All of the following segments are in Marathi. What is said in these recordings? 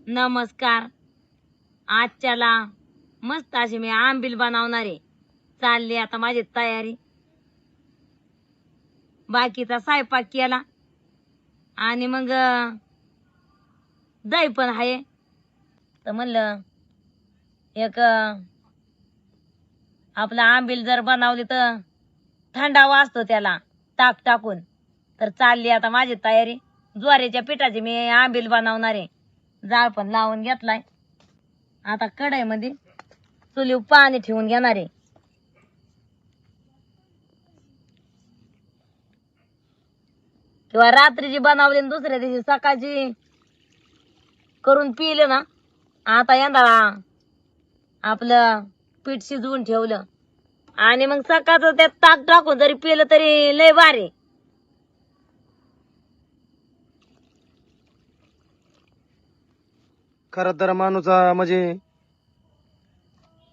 नमस्कार. आजच्याला मस्त अशी मी आंबील बनवणार आहे. चालली आता माझी तयारी. बाकीचा स्वयंपाक केला आणि मग दही पण आहे. तर म्हणलं एक आपलं आंबील जर बनवली तर थंडावा असतो त्याला ताक टाकून. तर चालली आता माझी तयारी. ज्वारीच्या पिठाची मी आंबील बनवणार आहे. जाळ पण लावून घेतलाय. आता कढईमध्ये चुलीवर पाणी ठेवून घेणार आहे. किंवा रात्रीची बनवली आणि दुसऱ्या दिवशी सकाळची करून पिले ना. आता यंदा आपलं पीठ शिजवून ठेवलं आणि मग सकाळचं त्यात ताक टाकून जरी पिलं तरी लय भारी. खरं तर माणूस म्हणजे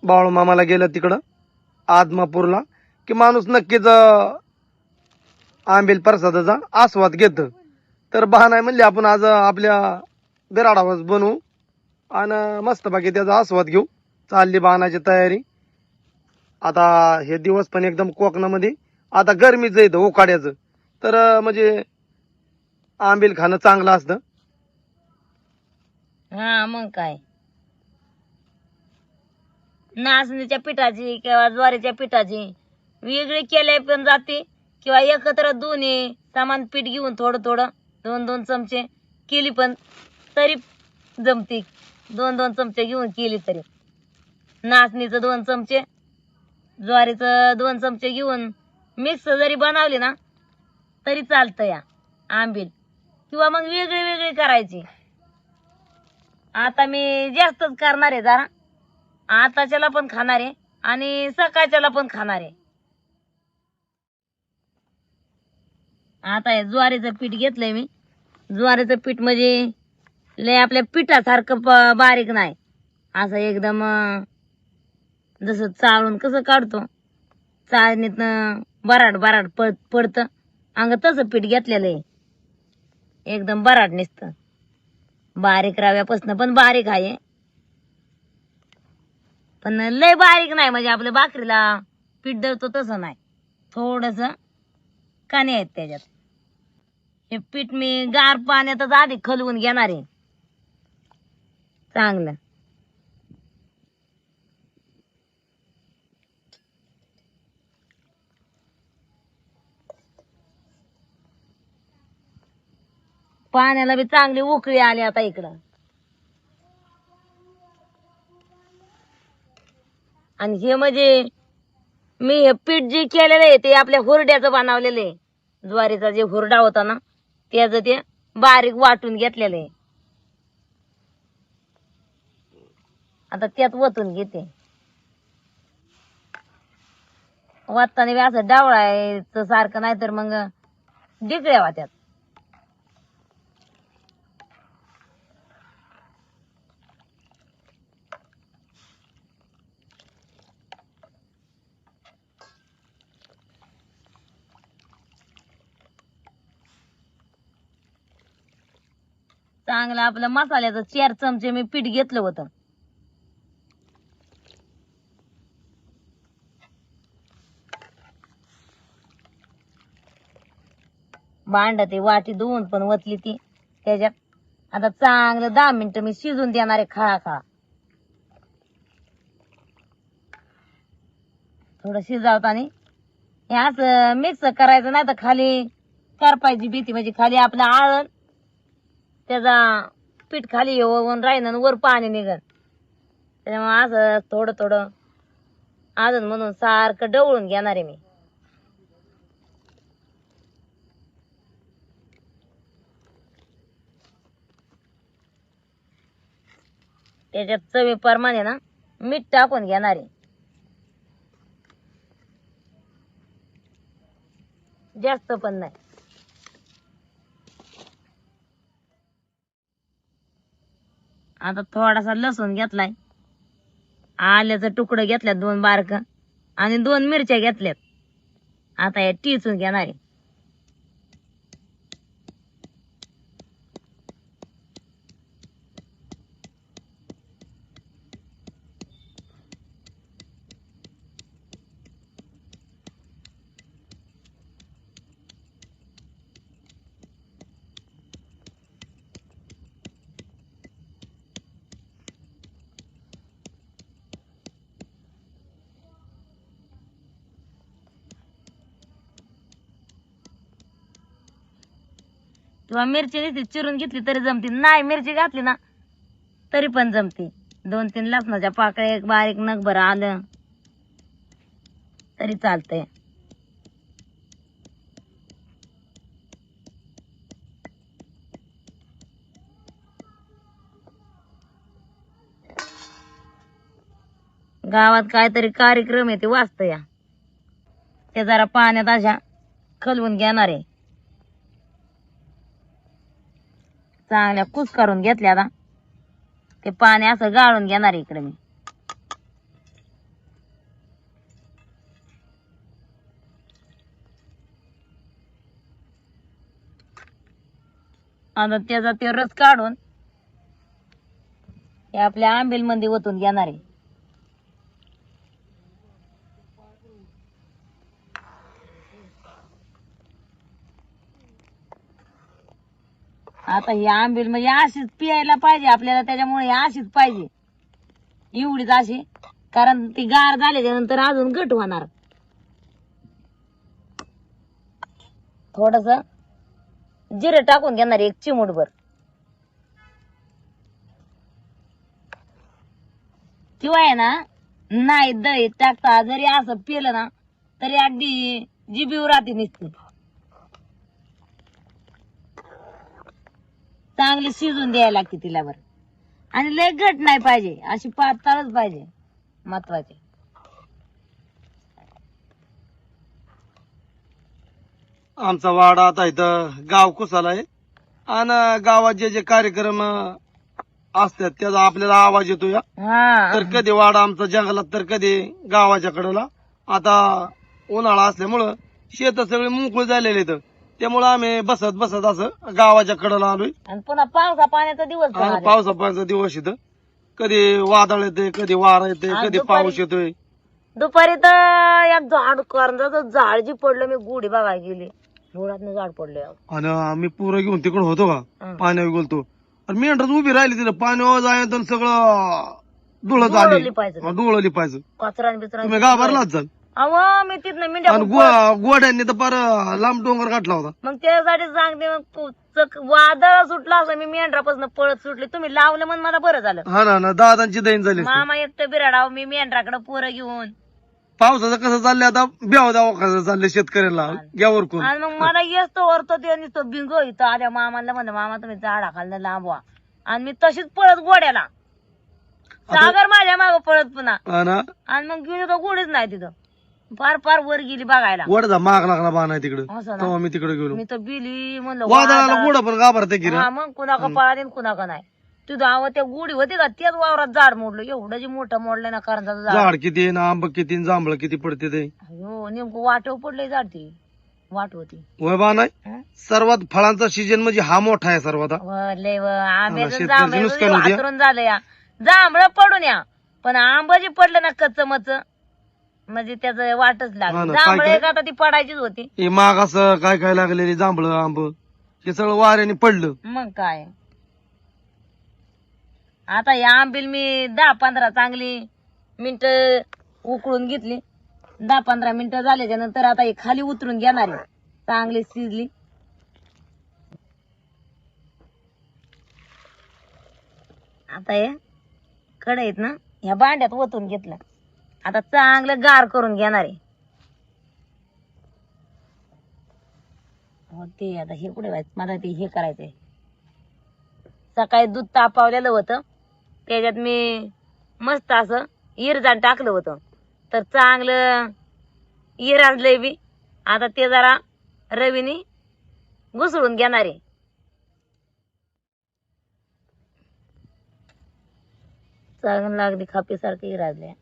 बाळू मामाला गेलं तिकडं आदमापूरला की माणूस नक्कीच आंबील प्रसादाचा आस्वाद घेत. तर बहाणा म्हणले आपण आज आपल्या बिराडावर बनवू आणि मस्त बाकी त्याचा आस्वाद घेऊ. चालली बहानाची तयारी. आता हे दिवस पण एकदम कोकणामध्ये आता गरमीचं येतं उकाड्याचं. तर म्हणजे आंबील खाणं चांगलं असतं. हा मग काय, नाचणीच्या पिठाची किंवा ज्वारीच्या पिठाची वेगळी केले पण जाते किंवा एकत्र दोन्ही समान पीठ घेऊन थोडं थोडं 2-2 चमचे केली पण तरी जमती. 2-2 चमचे घेऊन केली तरी. नाचणीचं 2 चमचे, ज्वारीचं 2 चमचे घेऊन मिक्स जरी बनवली ना तरी चालतं या आंबील. किंवा मग वेगळी वेगळी करायची. आता मी जास्तच करणार आहे जरा. आताच्याला पण खाणार आहे आणि सकाळच्याला पण खाणार आहे. आता हे ज्वारीचं पीठ घेतलंय मी. ज्वारीचं पीठ म्हणजे लय आपल्या पिठासारखं बारीक नाही. असं एकदम जसं चाळून कसं काढतो चाळणीतनं बराड बराड पडतं अंग तसं पीठ घेतलेलं आहे. एकदम बराड निसतं. बारीक रव्यापासून पण बारीक आहे पण लय बारीक नाही. म्हणजे आपल्या भाकरीला पीठ दळतो तसं नाही. थोडस कणे आहेत त्याच्यात. हे पीठ मी गार पाण्यातच आधी खलवून घेणार आहे चांगलं. पाण्याला बी चांगली उकळी आली आता इकडं. आणि हे म्हणजे मी हे पीठ जे केलेलं आहे ते आपल्या हुरड्याचं बनवलेलं आहे. ज्वारीचा जे हुरडा होता ना त्याचं ते बारीक वाटून घेतलेलं आहे. आता त्यात वतून घेते. वाटताना बी असं डावळायचं सारखं नाही तर मग डिकळ्या वाट्यात. चांगलं आपलं मसाल्याचं 4 चमचे मी पीठ घेतलं होतं. भांड ते वाटी धुवून पण वतली ती त्याच्यात. आता चांगलं 10 मिनिटं मी शिजून देणार आहे खळा खळा. थोडं शिजवताना हे असं मिक्स करायचं नाही तर खाली करपायची भीती. म्हणजे खाली आपलं आळण त्याचा पीठ खाली येऊन राहीन आणि वर पाणी निघन. त्याच्यामुळे असं थोडं थोडं अजून म्हणून सारखं ढवळून घेणार आहे मी. त्याच्यात चवीप्रमाणे ना मीठ टाकून घेणार आहे. जास्त पण नाही. आता थोडासा लसूण घेतलाय. आल्याचं तुकडं घेतल्यात 2 बारक आणि 2 मिरच्या घेतल्यात. आता हे टिचून घेणार आहे. किंवा मिरची नुसती चिरून घेतली तरी जमते, नाही मिरची घातली ना तरी पण जमते. 2-3 लसणाच्या पाकळ्या, एक बारीक नगभर आलं तरी चालतंय. गावात काहीतरी कार्यक्रम आहे ते वाचतं या. ते जरा पाण्यात अशा खलवून घेणार आहे. चांगल्या कुस करून घेतल्या आता ते पाणी असं गाळून घेणार आहे इकडे मी. आता त्याचा ते रस काढून हे आपल्या आंबील मध्ये ओतून घेणार आहे. आता ही आंबील म्हणजे अशीच पियायला पाहिजे आपल्याला, त्याच्यामुळे ही अशीच पाहिजे, एवढीच अशी, कारण ती गार झाल्याच्या नंतर अजून घट होणार. थोडस जिरं टाकून घेणार 1 चिमूटभर, किंवा आहे ना नाही दही टाकता जरी असं पिलं ना तरी अगदी जिभीवर राहते नुसती. चांगली शिजून द्यायला लागते तिला बर. आणि लय घट नाही पाहिजे, अशी पातळच पाहिजे, महत्वाचे. आमचा वाडा आता इथं गाव कुसाला आहे आणि गावात जे जे कार्यक्रम असतात त्याचा आपल्याला आवाज येतो या. तर कधी वाडा आमचा जंगलात तर कधी गावाच्या कडेला. आता उन्हाळा असल्यामुळं शेत सगळे मोकळे झालेले आहेत, त्यामुळं आम्ही बसत बसत असं गावाच्या कडेला आलोय. आणि पुन्हा पावसा पाण्याचा दिवस पण आले. पावसा पाण्याचा दिवस येतं, कधी वादळ येते, कधी वारा येते, आज कधी दुपारी- पाऊस येतोय. दुपारी तर एक झाड करंजाचं झाड जी पडलं, मी गुढी बघायला गेली, धुळातनं झाड पडलं. आणि आम्ही पुरं घेऊन तिकडे होतो का हं. पाण्यावर गेलतो आणि मेंढरच उभी राहिली तिथं पाण्यावर जायचं आणि सगळं धुळत धुळं आली, लिपायचं. डोळं लिपायचं. कचरा बिचरा. तुम्ही घाबरलाच जाल. अहो मी तिथनं आणि मिंड्या गोड्यांनी तर फार लांब डोंगर गाठला होता. मग त्यासाठी सांगते, मग वादळ सुटलं असं मी मेंढरापासून पळत सुटले. तुम्ही लावलं म्हणून मला बरं झालं. हा ना दादांची दैन झाली असती. मामा एकटं बिराडाव, मी मेंढराकडे पोरं घेऊन. पावसाचं कसं चाललंय आता, ब्याव दावा कसं चाललंय शेतकऱ्याला घ्यावर कोण. आणि मग मला येतो वरतो ते नुसतं बिंग इथं आल्या मामाला म्हणलं, मामा तुम्ही झाडाखालनं लांबवा. आणि मी तशीच पळत गोड्याला, सागर माझ्या माग पळत पुन्हा. हा ना, आणि मग गेली तर गोडीच नाही तिथं, फार फार वर गेली बघायला. वडचा माग लागला बाण आहे तिकडे, असं ना. तेव्हा मी तिकडे गेलो. मी तर बिली म्हणलं वादळाला वादळ. गोडा पण घाबरते की रे. हा, मग कुणाका पळाली कुणाका नाही. तिथं अहो त्या गुढी होती का, त्याच वावरात झाड मोडलं, एवढं जे मोठं मोडलं ना करंजाचं झाड. झाड किती आहे ना, आंब किती आणि जांभळ किती पडते ते. हो, नेमकं वाटव पडलंय झाड, ती वाट होती. वय बा नाही, हं? सर्वात फळांचा सीजन म्हणजे हा मोठा आहे सर्वात. लय आंब्याचं शेतकऱ्याची नुकसान होते. हातरून झालं या, जांभळं पडून या, पण आंब जे पडलं ना कच्च मच, म्हणजे त्याचं वाटच हा लागलं. ना, जांभळ काय- एक आता ती पडायचीच होती. हे माग असं काय काय लागलेली जांभळ आंब हे सगळं वाऱ्याने पडलं. मग काय, आता या आंबील मी 10-15 चांगली मिनिटं उकळून घेतली. 10-15 मिनिटं झाल्याच्या नंतर आता ही खाली उतरून घेणार आहे, चांगली शिजली. आता हे कढईत ना ह्या भांड्यात ओतून घेतलं, आता चांगलं गार करून घेणार आहे. हो, ते आता हे कुठे व्हायचं, मला ते हे करायचंय. सकाळी दूध तापवलेलं होतं, त्याच्यात मी मस्त असं इरजाण टाकलं होतं, तर चांगलं इराजलंय बी. आता ते जरा रवीने घुसळून घेणार आहे. चांगलं अगदी खापीसारखं इराजलंय.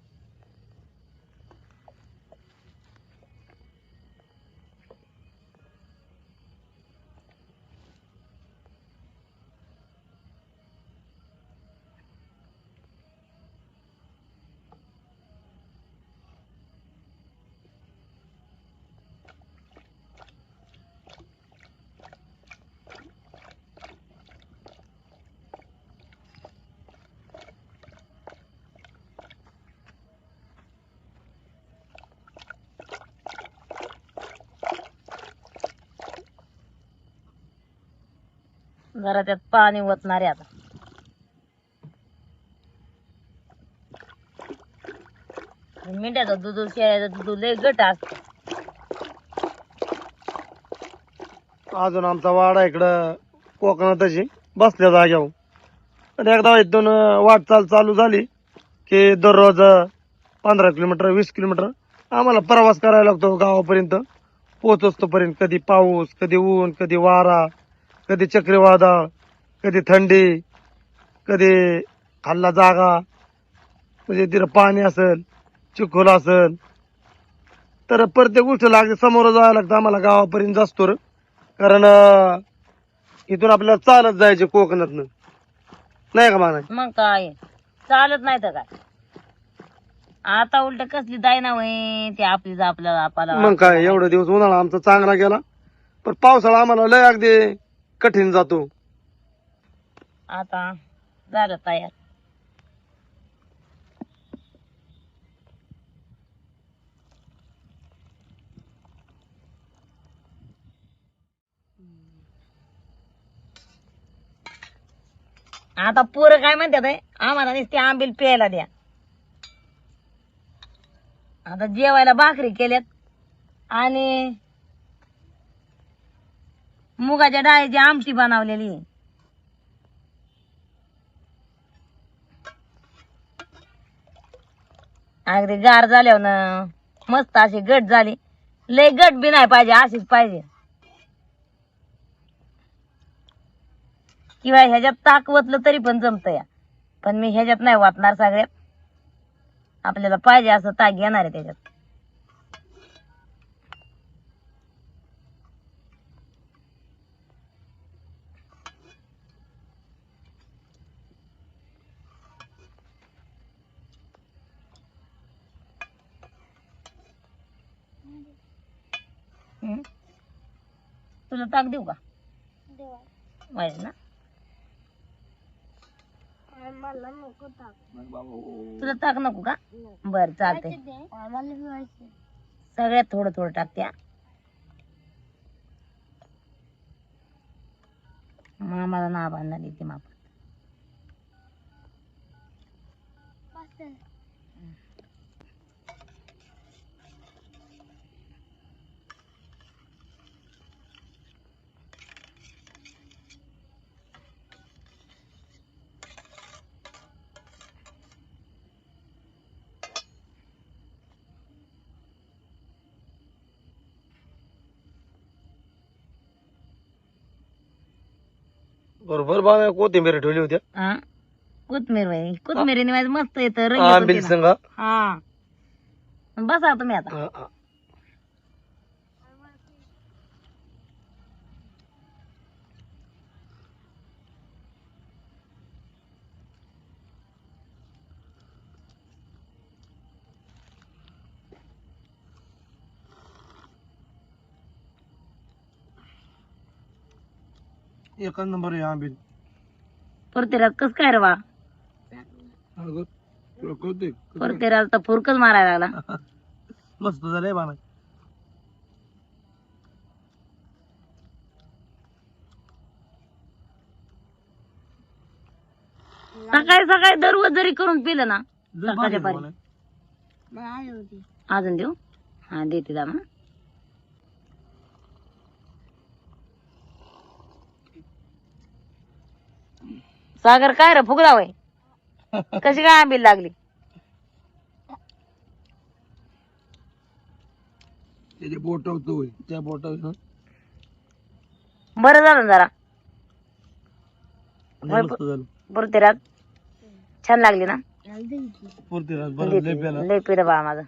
जरा त्यात पाणी ओतणार आहे आता. मिठाचं दूध शेळ्याचं दूध लय गट असत. अजून आमचा वाडा इकडं कोकणातची बसल्या जाग्यावर. पण एकदा इथून वाटचाल चालू झाली की दररोज 15 किलोमीटर 20 किलोमीटर आम्हाला प्रवास करायला लागतो गावापर्यंत पोहोचतोपर्यंत. कधी पाऊस, कधी ऊन, कधी वारा, कधी चक्रीवादळ, कधी थंडी, कधी खाल्ला जागा, म्हणजे तिथं पाणी असेल, चिखल असेल, तर प्रत्येक गोष्ट लागते. समोर जायला लागतं आम्हाला गावापर्यंत जास्तो. कारण इथून आपल्याला चालत जायचे कोकणातनं, नाही का म्हणा. मग काय चालत नाही तर काय. आता उलट कसली दायना होय ते आपली आपल्याला मग काय एवढा दिवस उन्हाळा आमचा चांगला गेला, पण पावसाळा आम्हाला लय अगदी कठीण जातो. आता झालं तयार. आता पोरं काय म्हणतात आहे, आम्हाला नुसते आंबील प्यायला द्या. आता जेवायला भाकरी केल्यात आणि मुगाच्या डाळीची आमटी बनवलेली. अगदी गार झाल्यावर ना मस्त अशी गट झाली. लय गट बी नाही पाहिजे, अशीच पाहिजे. किंवा ह्याच्यात ताक वतलं तरी पण जमत या, पण मी ह्याच्यात नाही वाटणार. सगळ्यात आपल्याला पाहिजे असं ताक घेणार आहे त्याच्यात. तुला ताक देऊ का? माहिती ना तुला ताक नको का? बर चालतंय. सगळ्यात थोडं थोडं टाकत्या. मामाला ना बांधणार इथे माप. बरोबर बा कोथिंबीर ठेवली होत्या. हा कोथमीर बाई, कोथमिरीने माझं मस्त येतं आंबील रंग. संग. हा बसा तुम्ही आता. एकच नंबर आहे आंबील. परतेरात कस काय रे बा? परतेरात तर फुरकच मारायला लागला. मस्त झालंय बाणा. सकाळी सकाळी दररोज जरी करून पिलं ना सकाळच्या पारी. अजून देऊ? हा देते दा मग. सागर काय रे फुगला वय? कशी काय आंबील लागली? त्याचे बोट होतो त्या बोटावर बरं झालं जरा. मस्त झालं. परतेरात छान लागली ना? पुरते रात बरं लय प्याला. लय पिलं बा माझं.